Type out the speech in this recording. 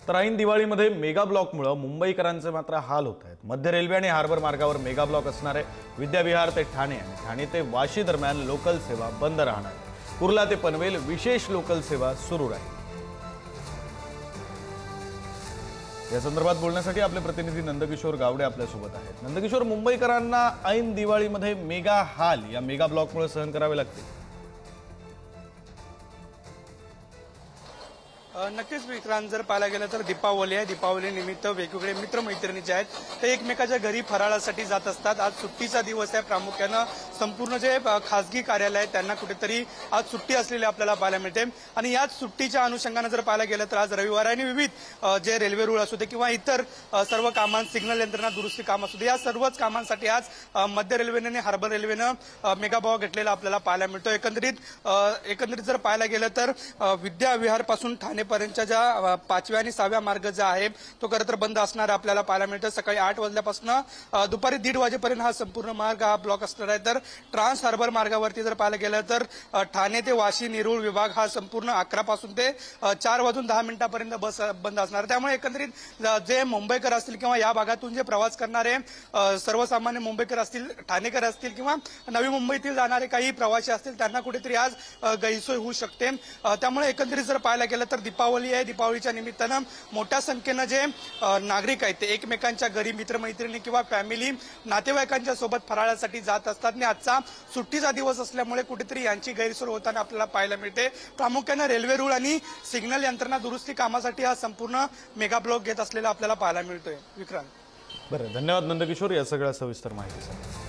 तर ऐन दिवाळीमध्ये मेगा ब्लॉकमुळे मुंबईकरांचे मात्र हाल होत आहेत। मध्य रेल्वे आणि हार्बर मार्गावर मेगा ब्लॉक असणार आहे। विद्याविहार ते ठाणे आणि ठाणे ते वाशी दरम्यान लोकल सेवा बंद राहणार आहे। कुर्ला ते पनवेल विशेष लोकल सेवा सुरू राहील। या संदर्भात बोलण्यासाठी आपले प्रतिनिधी नंदकिशोर गावडे आपल्या सोबत आहेत। नंदकिशोर, मुंबईकरांना ऐन दिवाळीमध्ये मेगा हाल या मेगा ब्लॉकमुळे सहन करावे लागतील। नक्कीच विक्रांत, जर पाहायला गेलं तर दीपावली आहे। दीपावली निमित्त वेगवेगळे मित्रमैत्रिणी जे आहेत ते एकमेकाच्या घरी फराळासाठी जात असतात। आज सुट्टीचा दिवस आहे। प्रामुख्यानं संपूर्ण जे खासगी कार्यालय आहेत त्यांना कुठेतरी आज सुट्टी असलेली आपल्याला पाहायला मिळते आणि याच सुट्टीच्या अनुषंगाने जर पाहायला गेलं तर आज रविवार आणि विविध जे रेल्वे रूळ असू दे किंवा इतर सर्व कामांत सिग्नल यंत्रणा दुरुस्ती काम असू दे, या सर्वच कामांसाठी आज मध्य रेल्वेने आणि हार्बर रेल्वेनं मेगा ब्लॉक घेतलेला आपल्याला पाहायला मिळतो। एकंदरीत जर पाहायला गेलं तर विद्याविहार पासून ठाणे पर्यंतच्या ज्या 5व्या आणि 6व्या मार्ग जो आहे तो खरं तर बंद असणार आपल्याला पाहायला मिळतं। सकाळी 8 वाजल्यापासून दुपारी 1:30 वाजेपर्यंत हा संपूर्ण मार्ग हा ब्लॉक असणार आहे। तर ट्रान्स हार्बर मार्गावरती जर पाहायला गेलं तर ठाणे ते वाशी नेरूळ विभाग हा संपूर्ण 11 पासून ते 4:10 बस बंद असणार। त्यामुळे एकंदरीत जे मुंबईकर असतील किंवा या भागातून जे प्रवास करणारे सर्वसामान्य मुंबईकर असतील, ठाणेकर असतील किंवा नवी मुंबईतील जाणारे काही प्रवासी असतील त्यांना कुठेतरी आज गैरसोय होऊ शकते। त्यामुळे एकंदरीत जर पाहायला गेलं तर दीपावली आहे। दीपावलीच्या निमित्तानं मोठ्या संख्येनं जे नागरिक आहेत ते एकमेकांच्या घरी मित्रमैत्रिणी किंवा फॅमिली नातेवाईकांच्या सोबत फराळासाठी जात असतात आणि आजचा सुट्टीचा दिवस असल्यामुळे कुठेतरी यांची गैरसोय होताना आपल्याला पाहायला मिळते। प्रामुख्यानं रेल्वे रूळ आणि सिग्नल यंत्रणा दुरुस्ती कामासाठी हा संपूर्ण मेगा ब्लॉक घेत असलेला आपल्याला पाहायला मिळतोय। विक्रांत, बरं, धन्यवाद नंदकिशोर या सगळ्या सविस्तर माहितीसाठी।